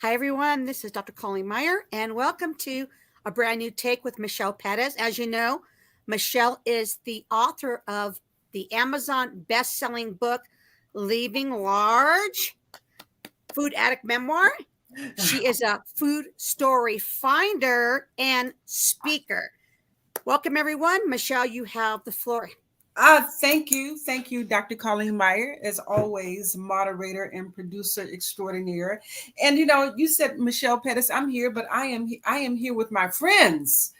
Hi, everyone. This is Dr. Colleen Meyer, and welcome to a brand new take with Michelle Petties. As you know, Michelle is the author of the Amazon best-selling book, Leaving Large, Food Addict Memoir. She is a food story finder and speaker. Welcome, everyone. Michelle, you have the floor. Thank you. Thank you, Dr. Colleen Meyer, as always, moderator and producer extraordinaire. And you said Michelle Pettis, I'm here, but I am here with my friends.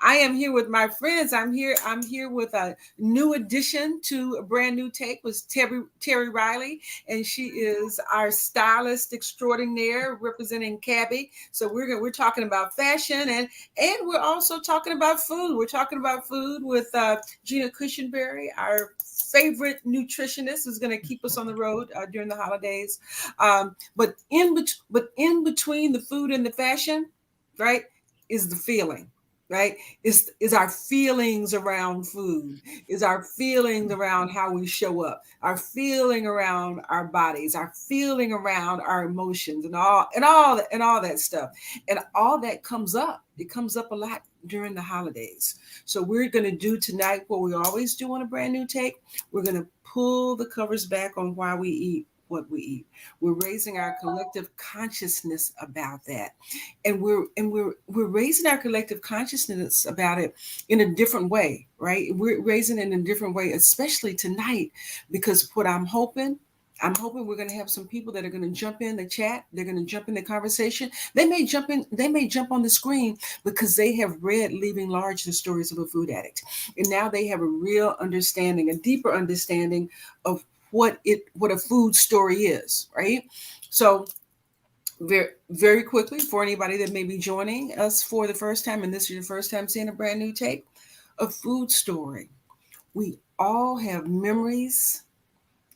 I am here with my friends. I'm here with a new addition to a brand new take was Terry Riley, and she is our stylist extraordinaire representing Cabby. So we're talking about fashion and we're also talking about food. We're talking about food with Gina Cushenberry, our favorite nutritionist, who's going to keep us on the road during the holidays. But in between the food and the fashion, right, is the feeling. Right, is our feelings around food, is our feelings around how we show up, our feeling around our bodies, our feeling around our emotions, and all that stuff, and all that comes up. It comes up a lot during the holidays. So we're going to do tonight what we always do on a brand new take. We're going to pull the covers back on why we eat what we eat. We're raising our collective consciousness about that, and we're raising our collective consciousness about it in a different way, right? We're raising it in a different way, especially tonight, because what I'm hoping we're going to have some people that are going to jump in the chat. They're going to jump in the conversation. They may jump in. They may jump on the screen because they have read Leaving Large: The Stories of a Food Addict, and now they have a real understanding, a deeper understanding of what a food story is, right? So very, very quickly, for anybody that may be joining us for the first time, and this is your first time seeing a brand new tape, a food story. We all have memories,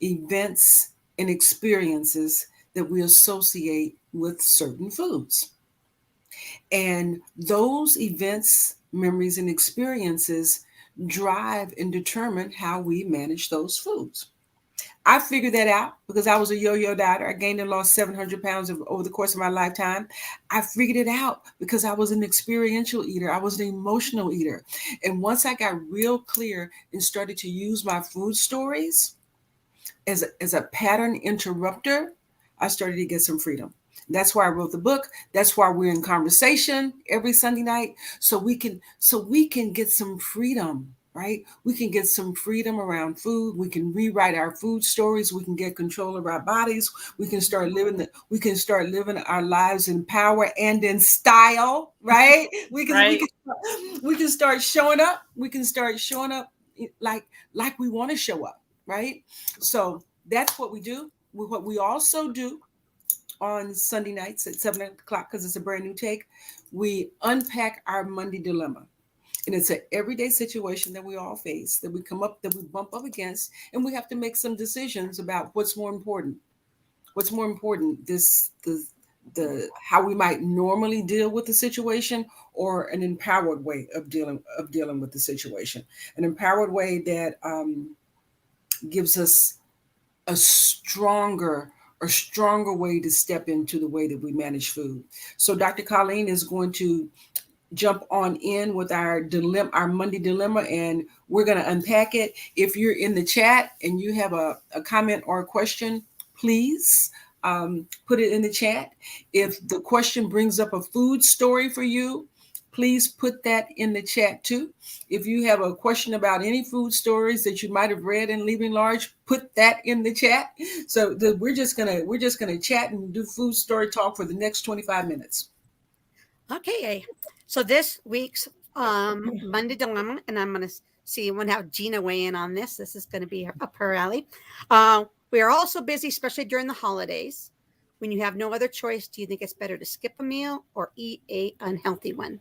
events, and experiences that we associate with certain foods. And those events, memories, and experiences drive and determine how we manage those foods. I figured that out because I was a yo-yo dieter. I gained and lost 700 pounds over the course of my lifetime. I figured it out because I was an experiential eater. I was an emotional eater. And once I got real clear and started to use my food stories as a pattern interrupter, I started to get some freedom. That's why I wrote the book. That's why we're in conversation every Sunday night, so we can get some freedom, right? We can get some freedom around food. We can rewrite our food stories. We can get control of our bodies. We can start living our lives in power and in style, right? We can we Right. can we can start showing up. We can start showing up like we want to show up, right? So that's what we do. What we also do on Sunday nights at 7 o'clock, because it's a brand new take, we unpack our Monday dilemma. And it's an everyday situation that we all face, that we bump up against, and we have to make some decisions about what's more important. What's more important, the how we might normally deal with the situation, or an empowered way of dealing with the situation. An empowered way that gives us a stronger way to step into the way that we manage food. So Dr. Colleen is going to jump on in with our Monday dilemma, and we're going to unpack it. If you're in the chat and you have a comment or a question, please put it in the chat. If the question brings up a food story for you, please put that in the chat too. If you have a question about any food stories that you might have read in Leaving Large, put that in the chat. So we're just gonna chat and do food story talk for the next 25 minutes. Okay, so this week's Monday Dilemma, and I'm going to see, I'm going to have Gina weigh in on this. This is going to be up her alley. We are also busy, especially during the holidays. When you have no other choice, do you think it's better to skip a meal or eat a unhealthy one?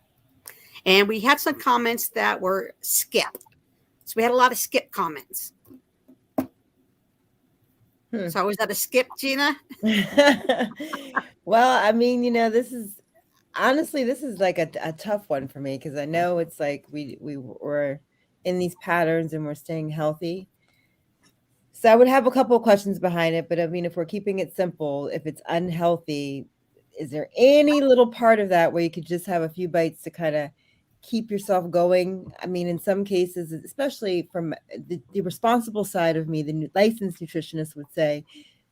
And we had some comments that were skip. So we had a lot of skip comments. So was that a skip, Gina? Well, I mean, this is honestly, this is like a tough one for me because I know it's like we were in these patterns and we're staying healthy. So I would have a couple of questions behind it, but I mean, if we're keeping it simple, if it's unhealthy, is there any little part of that where you could just have a few bites to kind of keep yourself going? I mean, in some cases, especially from the responsible side of me, the licensed nutritionist would say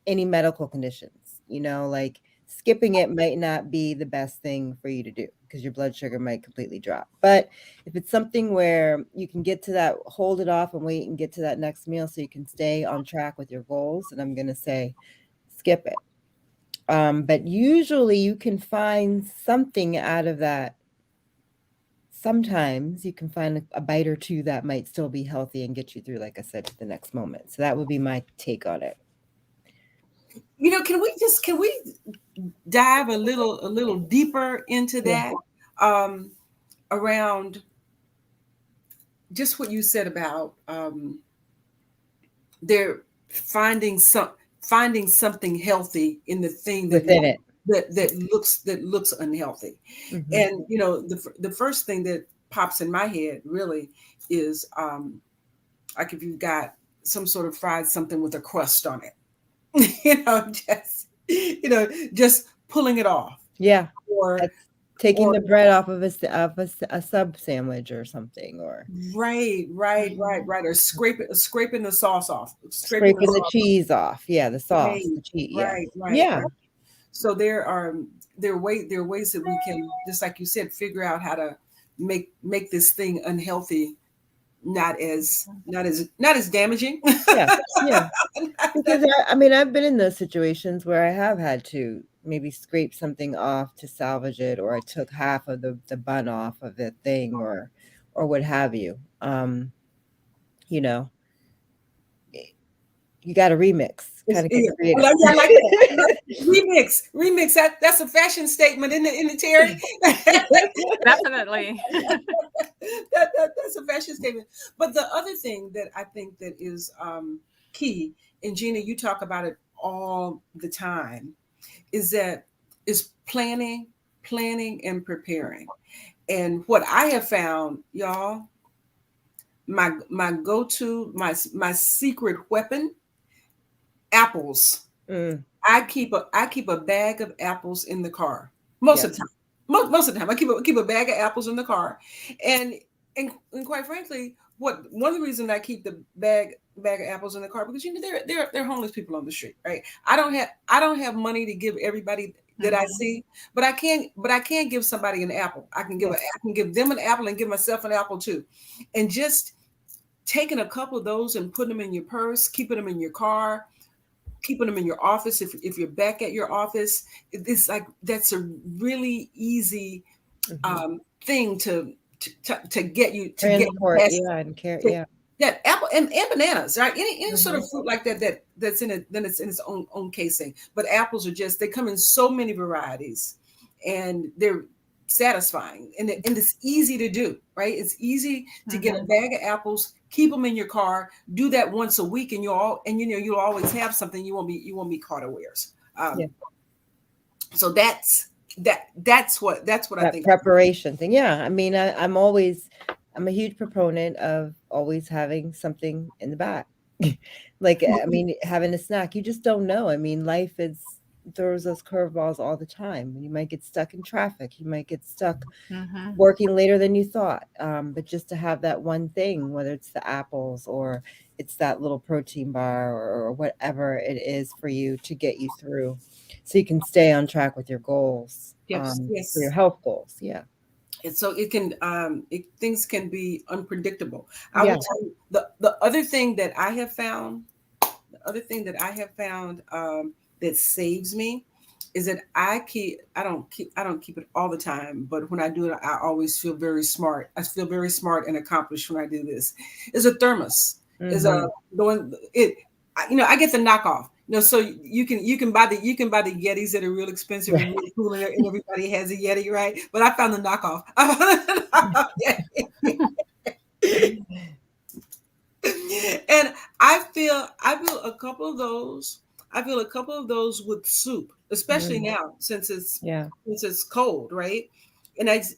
any medical conditions, like skipping it might not be the best thing for you to do because your blood sugar might completely drop. But if it's something where you can get to that, hold it off and wait and get to that next meal so you can stay on track with your goals, and I'm going to say skip it. But usually you can find something out of that. Sometimes you can find a bite or two that might still be healthy and get you through, like I said, to the next moment. So that would be my take on it. Can we dive a little deeper into that, around just what you said about they're finding something healthy in the thing within it that looks unhealthy. Mm-hmm. And the first thing that pops in my head really is like if you've got some sort of fried something with a crust on it, just pulling it off. Yeah. Or that's taking the bread off of a sub sandwich or something, or right. Or scraping the sauce off, scraping the cheese off. Yeah, the sauce, right, the cheese. Right. Yeah. Right. So there are ways that we can, just like you said, figure out how to make this thing unhealthy, not as damaging. Yeah. Because I've been in those situations where I have had to maybe scrape something off to salvage it, or I took half of the bun off of the thing, or what have you. You got to remix. Kind of get creative. I like that. Remix. That's a fashion statement, isn't it, Terry? Definitely. That's a fashion statement. But the other thing that I think that is key, and Gina, you talk about it all the time, is planning and preparing. And what I have found, y'all, my go-to, my secret weapon, apples. I keep a bag of apples in the car most of the time. Most of the time, I keep a bag of apples in the car, and quite frankly, one of the reasons I keep the bag of apples in the car, because they're homeless people on the street, right? I don't have money to give everybody that I see, but I can give somebody an apple. I can give them an apple and give myself an apple too, and just taking a couple of those and putting them in your purse, keeping them in your car, keeping them in your office. If you're back at your office, it's like, that's a really easy thing to get you to transport, get and carry, apple and bananas, right? Any sort of fruit like that's in it, then it's in its own casing. But apples they come in so many varieties, and they're satisfying, and it's easy to do, right? It's easy to get a bag of apples, keep them in your car, do that once a week, and you'll always have something. You won't be caught unawares. So that's what I think. Preparation thing. Yeah. I'm a huge proponent of always having something in the back. Like, having a snack, you just don't know. Life throws us curveballs all the time. You might get stuck in traffic. You might get stuck working later than you thought. But just to have that one thing, whether it's the apples or it's that little protein bar or whatever it is for you to get you through, so you can stay on track with your goals, for your health goals. Yeah. And so it can, things can be unpredictable. I will tell you, the other thing that I have found, that saves me, is that I don't keep it all the time, but when I do it, I always feel very smart. I feel very smart and accomplished when I do this. Is a thermos. Is the one I get the knockoff. So you can buy the Yetis that are real expensive and really cool, and everybody has a Yeti, right? But I found the knockoff. And I feel a couple of those. I feel a couple of those with soup, especially now since it's cold, right? And it's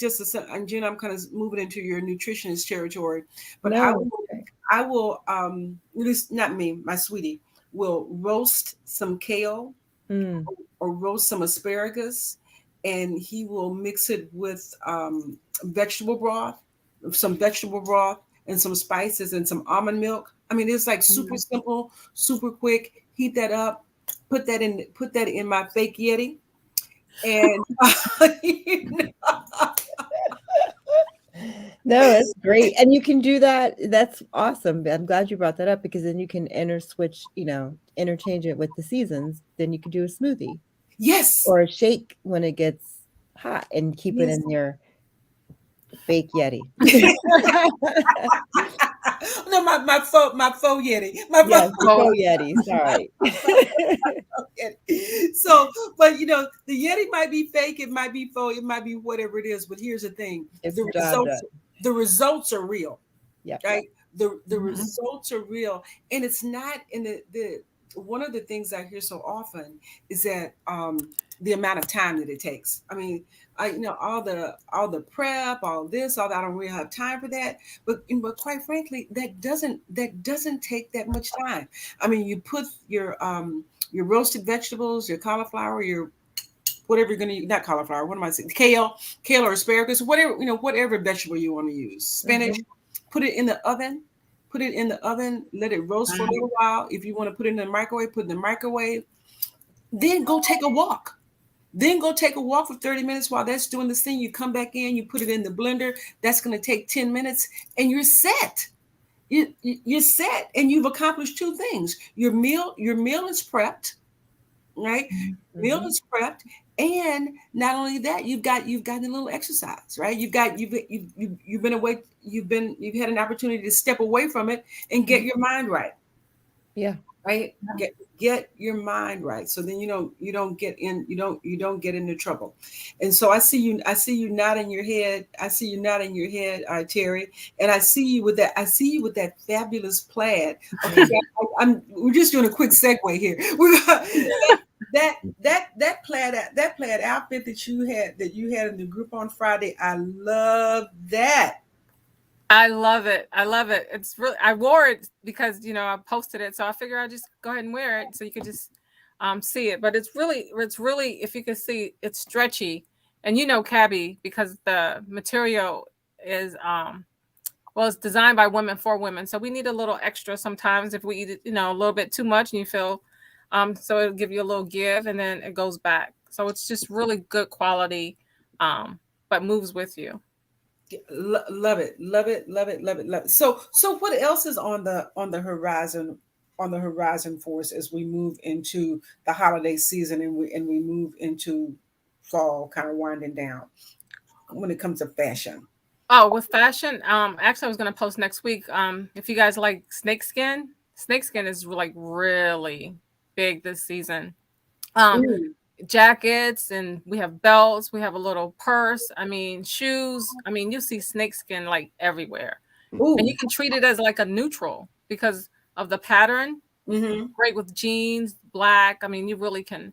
just and Gina, I'm kind of moving into your nutritionist territory, but I will at least not me, my sweetie will roast some kale or roast some asparagus, and he will mix it with vegetable broth, and some spices and some almond milk. I mean, it's like super simple, super quick. Heat that up, put that in my fake Yeti, and No, that's great. And you can do that. That's awesome. I'm glad you brought that up, because then you can interchange it with the seasons. Then you could do a smoothie yes, or a shake when it gets hot and keep it yes. in your fake Yeti. No, my faux Yeti. Yes, faux Yeti. Sorry. So, but the Yeti might be fake, it might be faux, it might be whatever it is. But here's the thing: It's the the job done. results are real. Yep. Right? The results are real, and it's not in the one of the things I hear so often is that the amount of time that it takes. I mean, all the prep, all this, all that. I don't really have time for that. But quite frankly, that doesn't take that much time. I mean, you put your roasted vegetables, your cauliflower, your whatever you're gonna not cauliflower. What am I saying? Kale or asparagus, whatever whatever vegetable you want to use. Spinach. Put it in the oven. Let it roast for a little while. If you want to put it in the microwave, put it in the microwave. Then go take a walk. For 30 minutes while that's doing this thing. You come back in, you put it in the blender. That's going to take 10 minutes, and you're set. You're set, and you've accomplished two things. Your meal is prepped, right? Meal is prepped, and not only that, you've gotten a little exercise, right? You've been away. You've had an opportunity to step away from it and get your mind right. Yeah. Right. Get your mind right. So then you don't get into trouble. And so I see you nodding your head. Terry. And I see you with that fabulous plaid. Okay, we're just doing a quick segue here. That plaid outfit that you had in the group on Friday. I love that. I love it. It's really, I wore it because, I posted it. So I figure I'll just go ahead and wear it so you could just see it. But it's really, if you can see, it's stretchy. And Cabby, because the material is, it's designed by women for women. So we need a little extra sometimes if we eat it, a little bit too much and you feel, so it'll give you a little give and then it goes back. So it's just really good quality, but moves with you. Love it. So what else is on the horizon for us as we move into the holiday season and we move into fall, kind of winding down when it comes to fashion? Oh, with fashion, actually I was going to post next week. If you guys like snakeskin is like really big this season. Jackets, and we have belts, we have a little purse, shoes, you see snakeskin like everywhere. Ooh. And you can treat it as like a neutral because of the pattern. Great with jeans, black. You really can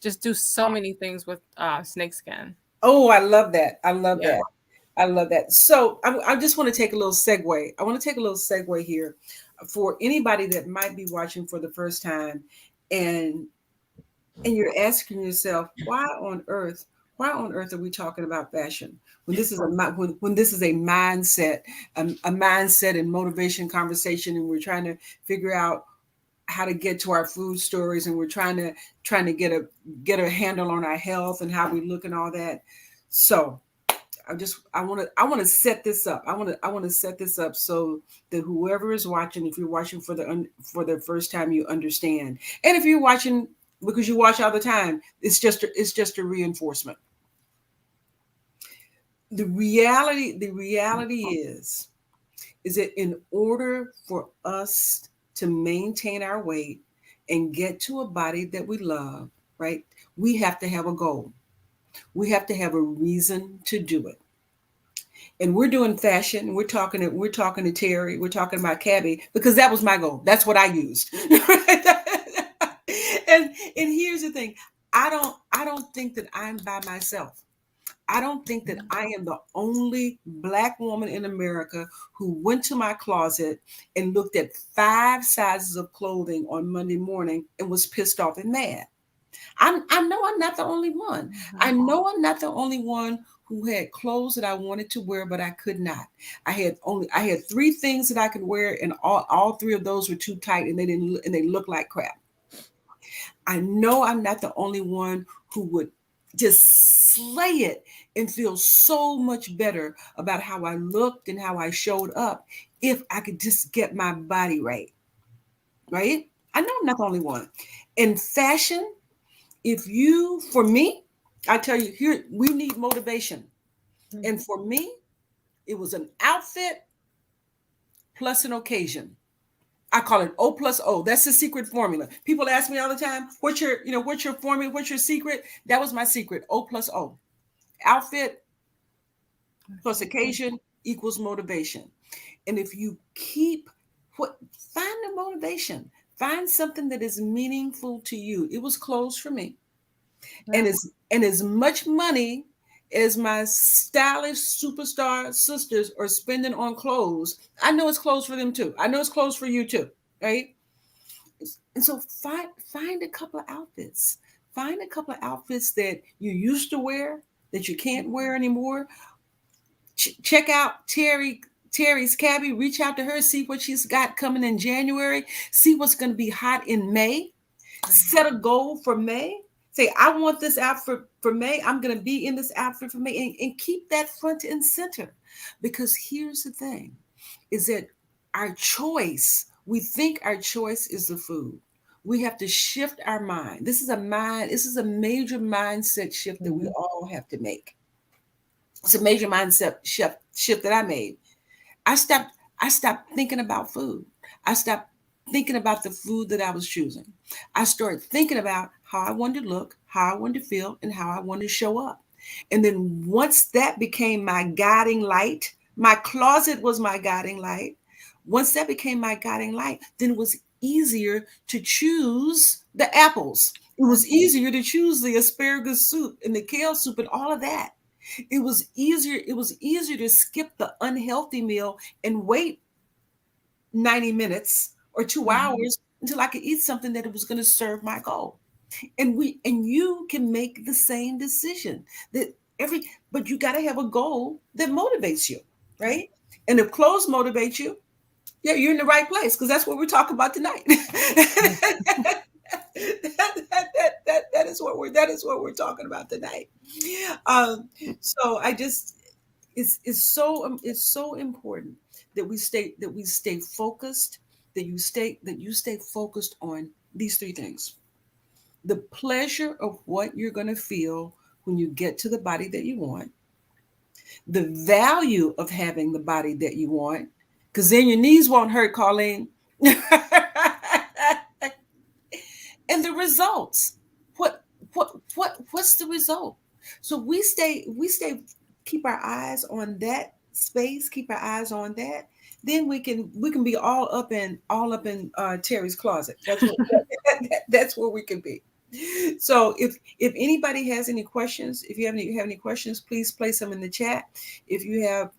just do so many things with snakeskin. Oh, I love that. I love that. So I just want to take a little segue. I want to take a little segue here for anybody that might be watching for the first time and you're asking yourself, why on earth are we talking about fashion when this is a mindset, a mindset and motivation conversation, and we're trying to figure out how to get to our food stories, and we're trying to get a handle on our health and how we look and all that. So I want to set this up. I want to set this up so that whoever is watching, if you're watching for the first time, you understand, and if you're watching because you watch all the time, it's just a reinforcement. The reality is that in order for us to maintain our weight and get to a body that we love, right, we have to have a goal. We have to have a reason to do it. And we're doing fashion. We're talking to Terry. We're talking about Cabby because that was my goal. That's what I used. And here's the thing. I don't think that I'm by myself. I don't think that I am the only Black woman in America who went to my closet and looked at 5 sizes of clothing on Monday morning and was pissed off and mad. I know I'm not the only one. I know I'm not the only one who had clothes that I wanted to wear, but I could not. I had 3 things that I could wear, and all 3 of those were too tight, and they looked like crap. I know I'm not the only one who would just slay it and feel so much better about how I looked and how I showed up if I could just get my body right. Right? I know I'm not the only one. In fashion, for me, I tell you, here we need motivation. And for me, it was an outfit plus an occasion. I call it O plus O. That's the secret formula. People ask me all the time, what's your formula? What's your secret? That was my secret. O plus O. Outfit plus occasion equals motivation. And if you find the motivation, find something that is meaningful to you. It was clothes for me. Wow. And as much money as my stylish superstar sisters are spending on clothes, I know it's clothes for them too. I know it's clothes for you too, right? And so find a couple of outfits. Find a couple of outfits that you used to wear that you can't wear anymore. Check out Terry's Cabby. Reach out to her, see what she's got coming in January. See what's going to be hot in May. Set a goal for May. Say, I want this outfit for May. I'm going to be in this outfit for May, and keep that front and center. Because here's the thing, is that we think our choice is the food. We have to shift our mind. This is a major mindset shift that we all have to make. It's a major mindset shift that I made. I stopped thinking about food. I stopped thinking about the food that I was choosing. I started thinking about how I wanted to look, how I wanted to feel, and how I wanted to show up. And then once that became my guiding light, my closet was my guiding light. Once that became my guiding light, then it was easier to choose the apples. It was easier to choose the asparagus soup and the kale soup and all of that. It was easier to skip the unhealthy meal and wait 90 minutes or 2 hours until I could eat something that was going to serve my goal. And you can make the same decision but you got to have a goal that motivates you, right? And if clothes motivate you, yeah, you're in the right place, because that's what we're talking about tonight. that is what we're talking about tonight. So it's so important that we stay focused, that you stay focused on these 3 things. The pleasure of what you're going to feel when you get to the body that you want, the value of having the body that you want, because then your knees won't hurt, Colleen. And the results. What's the result? So we keep our eyes on that space, keep our eyes on that. Then we can be all up in Terry's closet. That's where we can be. So if anybody has any questions, if you have any questions, please place them in the chat. If you have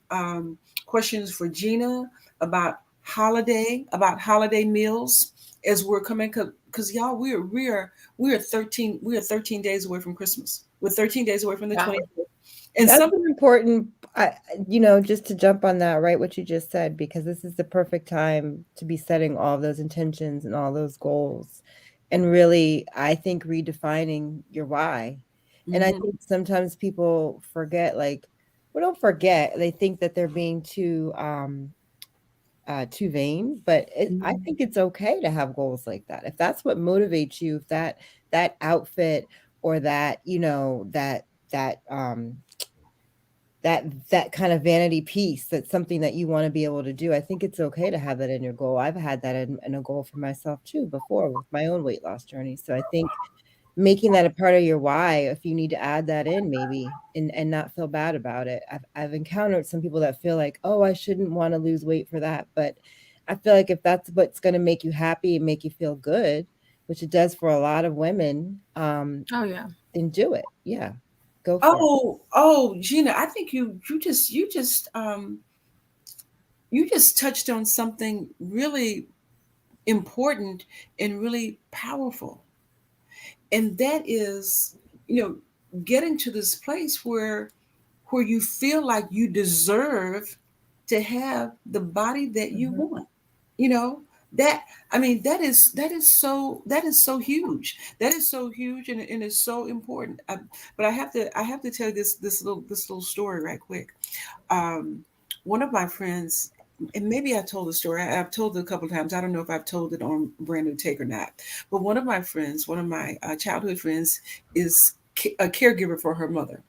questions for Gina about holiday meals as we're coming, because y'all, we are 13 days away from Christmas. We're 13 days away from the 20th. And that's important, just to jump on that, right? What you just said, because this is the perfect time to be setting all those intentions and all those goals. And really, I think redefining your why. And I think sometimes people forget, don't forget, they think that they're being too vain, but I think it's okay to have goals like that. If that's what motivates you, if that outfit or that that kind of vanity piece, that's something that you want to be able to do, I think it's okay to have that in your goal. I've had that in a goal for myself too before with my own weight loss journey. So I think making that a part of your why, if you need to add that in maybe and not feel bad about it. I've encountered some people that feel like, oh, I shouldn't want to lose weight for that. But I feel like if that's what's going to make you happy and make you feel good, which it does for a lot of women, then do it. Yeah. Go for it. Oh, Gina, I think you just touched on something really important and really powerful. And that is, you know, getting to this place where you feel like you deserve to have the body that you Mhm. want. You know, that I mean that is so huge. That is so huge, and it's so important. But I have to tell you this little story right quick. um, One of my friends, and maybe I told the story. I've told it a couple of times. I don't know if I've told it on Brand New Take or not. But one of my friends, one of my childhood friends, is a caregiver for her mother,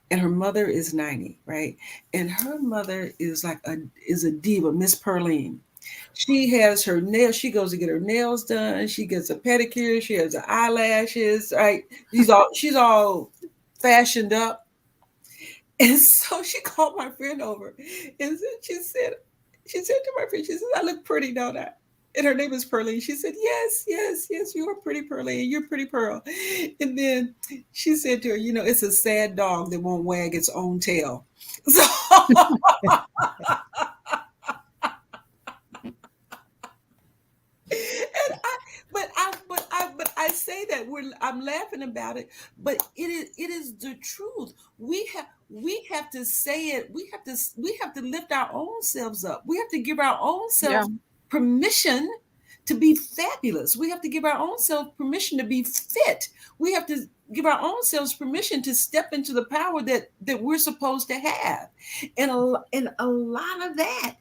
and her mother is 90, right? And her mother is like a diva, Miss Perline. She has her nails. She goes to get her nails done. She gets a pedicure. She has her eyelashes. Right? She's all fashioned up. And so she called my friend over, and she said to my friend, she said, "I look pretty, don't I?" And her name is Pearline. She said, "Yes, yes, yes, you are pretty, Pearline. You're pretty, Pearl." And then she said to her, "You know, it's a sad dog that won't wag its own tail." So and but I say that I'm laughing about it, but it is the truth. We have to say it. We have to lift our own selves up. We have to give our own Yeah. selves permission to be fabulous. We have to give our own selves permission to be fit. We have to give our own selves permission to step into the power that we're supposed to have. And a lot of that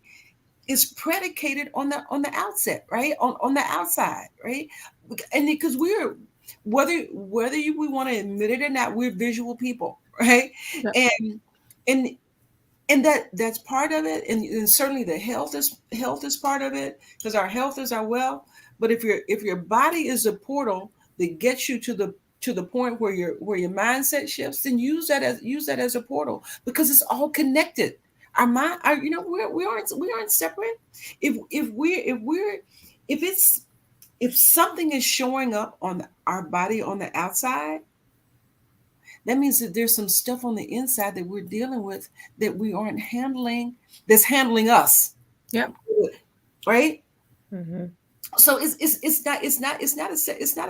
is predicated on the outset, right? On the outside, right? And because we're we want to admit it or not, we're visual people, right? Yeah. And and that's part of it, and certainly the health is part of it, because our health is our wealth. But if your body is a portal that gets you to the point where your mindset shifts, then use that as a portal, because it's all connected. Our mind, you know, we aren't separate. If it's if something is showing up on our body on the outside, that means that there's some stuff on the inside that we're dealing with that we aren't handling, that's handling us, Yep. right? Mhm. So it's not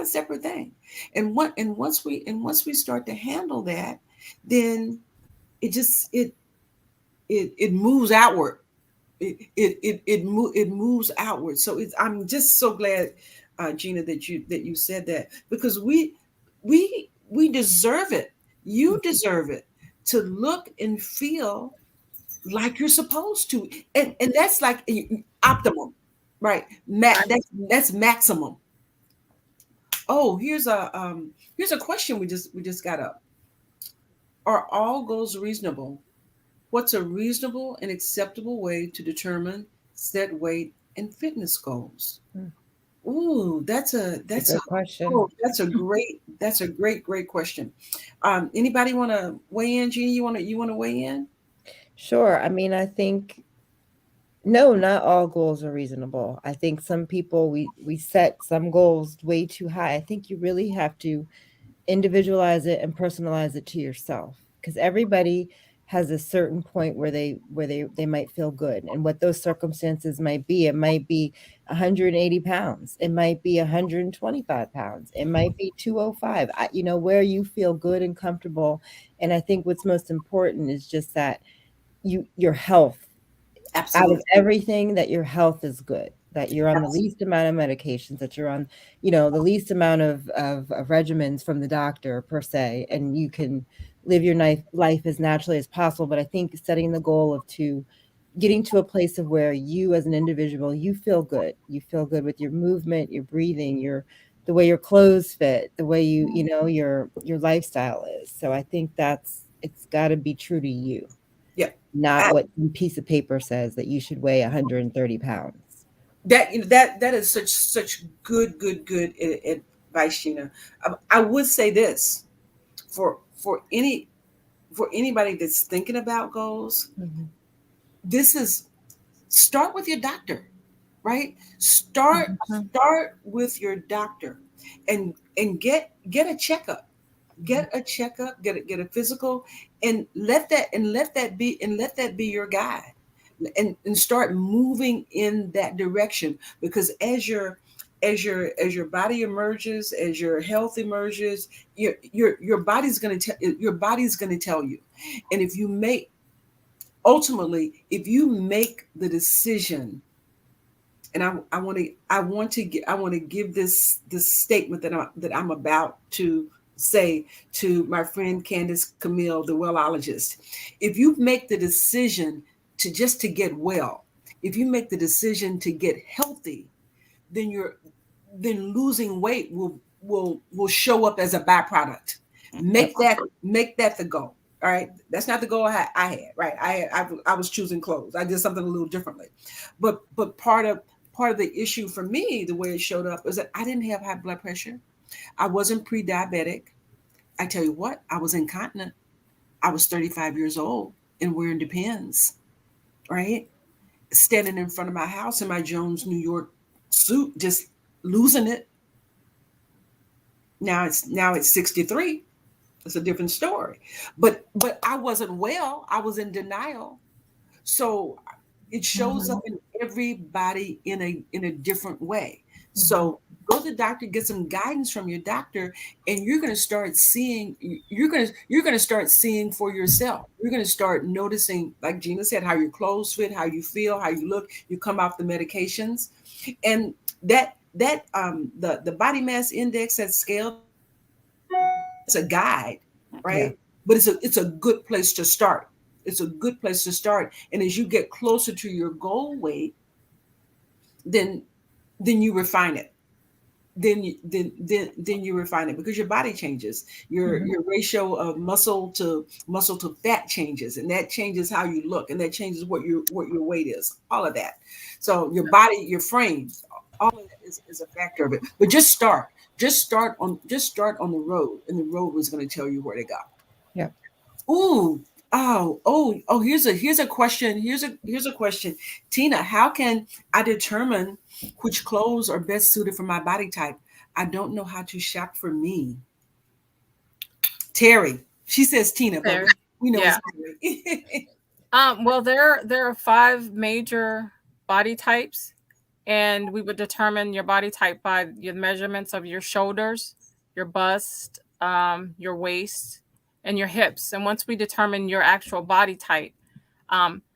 a separate thing. And once we start to handle that, then it just it moves outward. It moves outward. So I'm just so glad, Gina, that you said that, because we deserve it. You deserve it to look and feel like you're supposed to, and that's like optimum, right? Right. That's maximum. Oh, here's a question we just got up. Are all goals reasonable? What's a reasonable and acceptable way to determine set weight and fitness goals? Mm. Ooh, It's a good question. oh, that's a great question. Anybody want to weigh in? Jeannie, you want to weigh in? Sure. I mean, I think no, not all goals are reasonable. I think some people we set some goals way too high. I think you really have to individualize it and personalize it to yourself, because everybody has a certain point where they might feel good, and what those circumstances might be. It might be 180 pounds, it might be 125 pounds, it might be 205. You know, where you feel good and comfortable. And I think what's most important is just that your health, out of Absolutely. everything, that your health is good, that you're on the least amount of medications, that you're on, you know, the least amount of regimens from the doctor per se, and you can live your life as naturally as possible. But I think setting the goal of to getting to a place of where you as an individual, you feel good with your movement, your breathing, your the way your clothes fit, the way you know your lifestyle is. So I think it's got to be true to you, Yeah. not what some piece of paper says that you should weigh 130 pounds. That is such good advice, Gina. I would say this for anybody that's thinking about goals. Mhm. This is start with your doctor, right? Start Mhm. start with your doctor, and get a checkup. Get a checkup, get a physical, and let that be your guide, and start moving in that direction. Because as your body emerges, as your health emerges, your body's going to tell you. And if you make the decision, and I want to give this statement that I'm about to say to my friend Candace Camille, the wellologist. If you make the decision to get well, if you make the decision to get healthy, then losing weight will show up as a byproduct. Make that the goal. All right, that's not the goal I had. Right, I was choosing clothes. I did something a little differently, but part of the issue for me, the way it showed up, is that I didn't have high blood pressure. I wasn't pre-diabetic. I tell you what, I was incontinent. I was 35 years old and wearing Depends, right? Standing in front of my house in my Jones, New York suit, just losing it. Now it's 63. It's a different story. But I wasn't well. I was in denial. So it shows up in everybody in a different way. So go to the doctor, get some guidance from your doctor, and you're going to start seeing for yourself. You're going to start noticing, like Gina said, how your clothes fit, how you feel, how you look. You come off the medications, and the body mass index, that scale, it's a guide, right? Yeah. But it's a good place to start. It's a good place to start. And as you get closer to your goal weight, then you refine it. Then you refine it, because your body changes. Your ratio of muscle to fat changes, and that changes how you look, and that changes what your weight is. All of that. So your body, your frame, all of that is a factor of it. But just start on the road, and the road was going to tell you where to go. Yeah. Ooh. Oh, here's a question. Here's a question. Tina, how can I determine which clothes are best suited for my body type? I don't know how to shop for me. Terry. She says Tina, but we know it's Terry. Well, there are 5 major body types, and we would determine your body type by your measurements of your shoulders, your bust, your waist, and your hips. And once we determine your actual body type,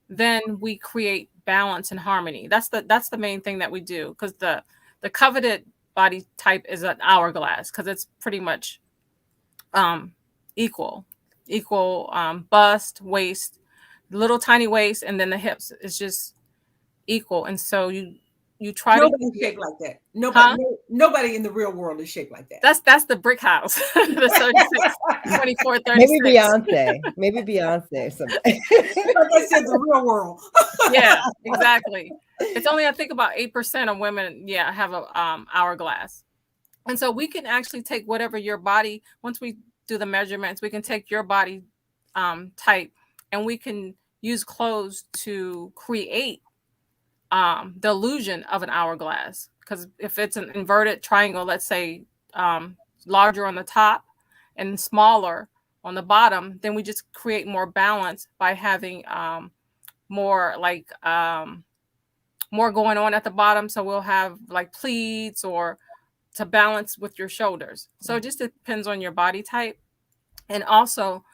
then we create balance and harmony. That's the main thing that we do, because the coveted body type is an hourglass, because it's pretty much equal bust, waist, little tiny waist, and then the hips is just equal. And so you try Nobody's shaped like that. Nobody in the real world is shaped like that. That's the brick house. The 36, 24, 36. Maybe Beyonce. Like I said, the real world. Yeah, exactly. It's only, I think, about 8% of women, have a hourglass. And so we can actually take whatever your body, once we do the measurements, we can take your body type, and we can use clothes to create the illusion of an hourglass. Because if it's an inverted triangle, let's say larger on the top and smaller on the bottom, then we just create more balance by having more going on at the bottom. So we'll have like pleats, or to balance with your shoulders. So it just depends on your body type. And also,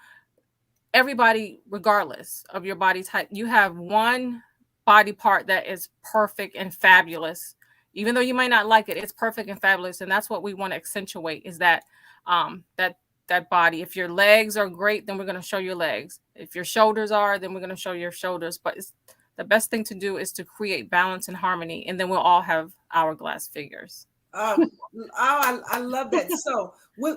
everybody, regardless of your body type, you have one body part that is perfect and fabulous. Even though you might not like it, it's perfect and fabulous. And that's what we want to accentuate, is that that body. If your legs are great, then we're going to show your legs. If your shoulders are, then we're going to show your shoulders. But the best thing to do is to create balance and harmony, and then we'll all have hourglass figures. I love that. So with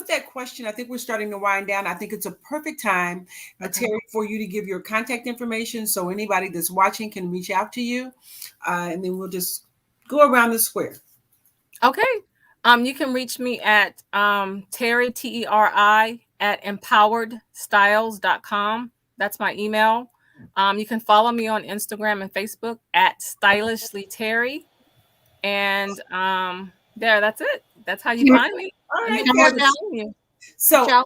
that question, I think we're starting to wind down. I think it's a perfect time, Terry, for you to give your contact information, so anybody that's watching can reach out to you, and then we'll just go around the square. Okay. You can reach me at Terry, TERI, at empoweredstyles.com. That's my email. You can follow me on Instagram and Facebook at Stylishly Terry. And that's it. That's how you find me. All right, So Michelle?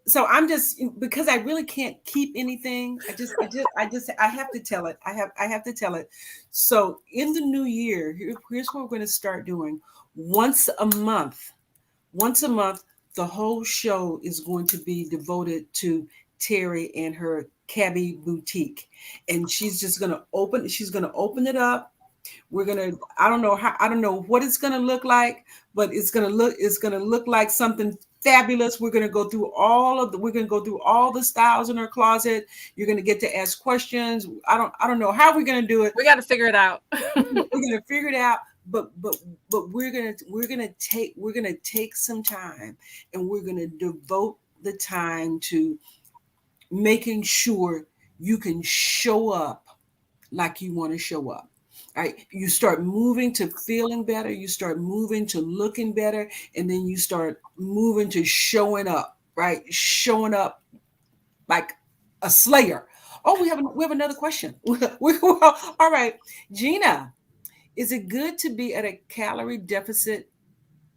so I'm just, because I really can't keep anything. I have to tell it. I have to tell it. So in the new year, here's what we're going to start doing. Once a month, once a month, the whole show is going to be devoted to Terry and her Cabby Boutique, and she's gonna open it up. We're gonna, I don't know what it's gonna look like, but it's gonna look like something fabulous. We're gonna go through all the styles in her closet. You're gonna get to ask questions. I don't know how we're gonna do it. We got to figure it out. We're gonna figure it out, but we're gonna take some time, and we're gonna devote the time to making sure you can show up like you want to show up. All right, you start moving to feeling better, you start moving to looking better, and then you start moving to showing up, right? Showing up like a slayer. Oh, we have another question. All right, Gina, is it good to be at a calorie deficit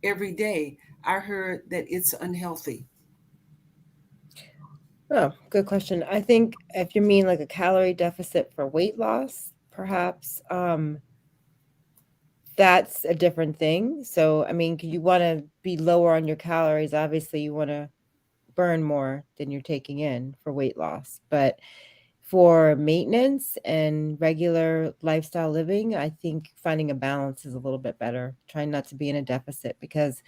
every day? I heard that it's unhealthy. Oh, good question. I think if you mean like a calorie deficit for weight loss, perhaps that's a different thing. So, I mean, you want to be lower on your calories. Obviously, you want to burn more than you're taking in for weight loss. But for maintenance and regular lifestyle living, I think finding a balance is a little bit better. Trying not to be in a deficit, because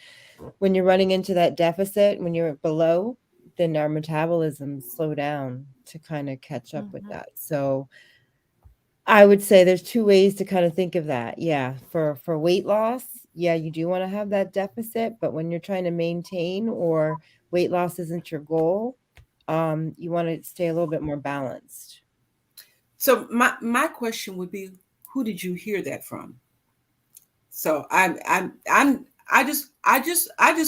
when you're running into that deficit, when you're below, then our metabolism slow down to kind of catch up with that. So I would say there's two ways to kind of think of that. Yeah, for weight loss, yeah, you do want to have that deficit, but when you're trying to maintain or weight loss isn't your goal, you want to stay a little bit more balanced. So my question would be, who did you hear that from? So I just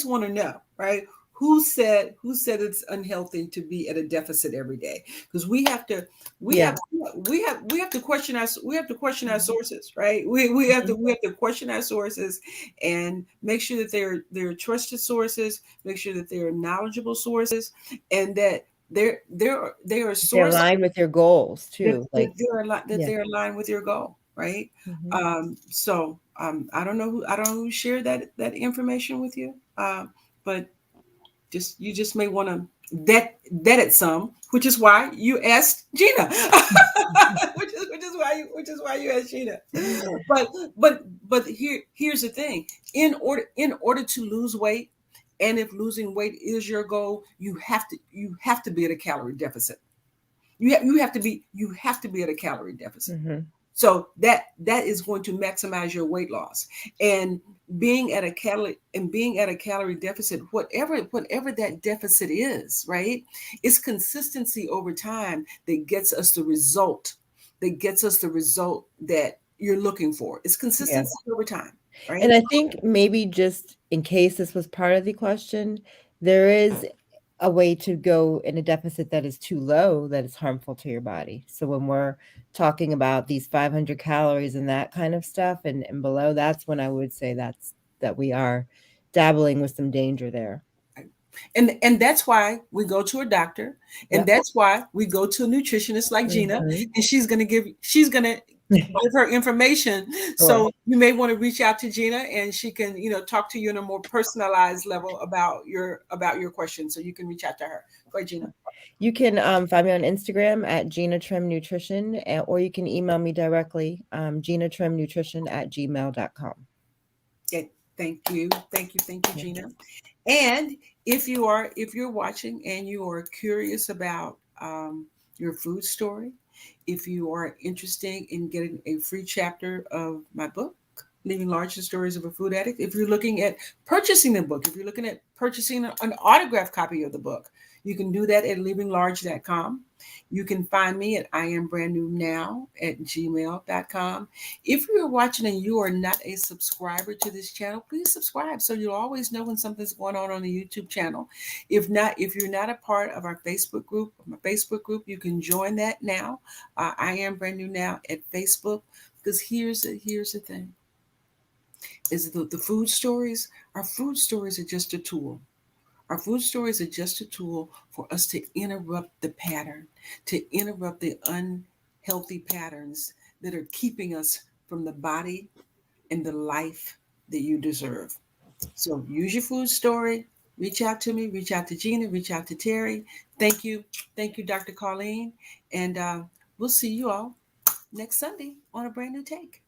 want to know, right? Who said it's unhealthy to be at a deficit every day? Because Yeah. we have to question our sources, right? We have to question our sources and make sure that they're trusted sources, make sure that they're knowledgeable sources, and that they are They're sources aligned with your goals that, too. Like, yeah. they're aligned with your goal, right? Mhm. So I don't know who shared that information with you, but you just may want to vet it some, which is why you asked Gina, which is why you asked Gina. But here's the thing: in order to lose weight, and if losing weight is your goal, you have to be at a calorie deficit. You have to be at a calorie deficit. Mhm. So that is going to maximize your weight loss. And being at a calorie deficit, whatever that deficit is, right? It's consistency over time that gets us the result, that you're looking for. It's Yeah. consistency over time, right? And I think maybe just in case this was part of the question, there is a way to go in a deficit that is too low that is harmful to your body. So when we're talking about these 500 calories and that kind of stuff and below, that's when I would say that we are dabbling with some danger there. And that's why we go to a doctor, and Yep. that's why we go to a nutritionist like Gina, Mhm. and she's gonna give her information. Sure. So you may want to reach out to Gina, and she can, talk to you in a more personalized level about your question. So you can reach out to her. Go ahead, Gina. You can find me on Instagram at Gina Trim Nutrition, or you can email me directly, ginatrimnutrition@gmail.com. Okay, thank you, Yeah. Gina. And if you're watching and you are curious about your food story, if you are interested in getting a free chapter of my book, Leaving Large: The Stories of a Food Addict, if you're looking at purchasing the book, if you're looking at purchasing an autographed copy of the book, you can do that at leavinglarge.com. You can find me at iambrandnewnow@gmail.com. If you're watching and you are not a subscriber to this channel, please subscribe so you'll always know when something's going on the YouTube channel. If you're not a part of our Facebook group, you can join that now. I am brand new now at Facebook, because here's the thing: is the food stories. Our food stories are just a tool. Our food stories are just a tool for us to interrupt the pattern, to interrupt the unhealthy patterns that are keeping us from the body and the life that you deserve. So use your food story. Reach out to me, reach out to Gina, reach out to Terry. Thank you. Thank you, Dr. Colleen. And we'll see you all next Sunday on A Brand New Take.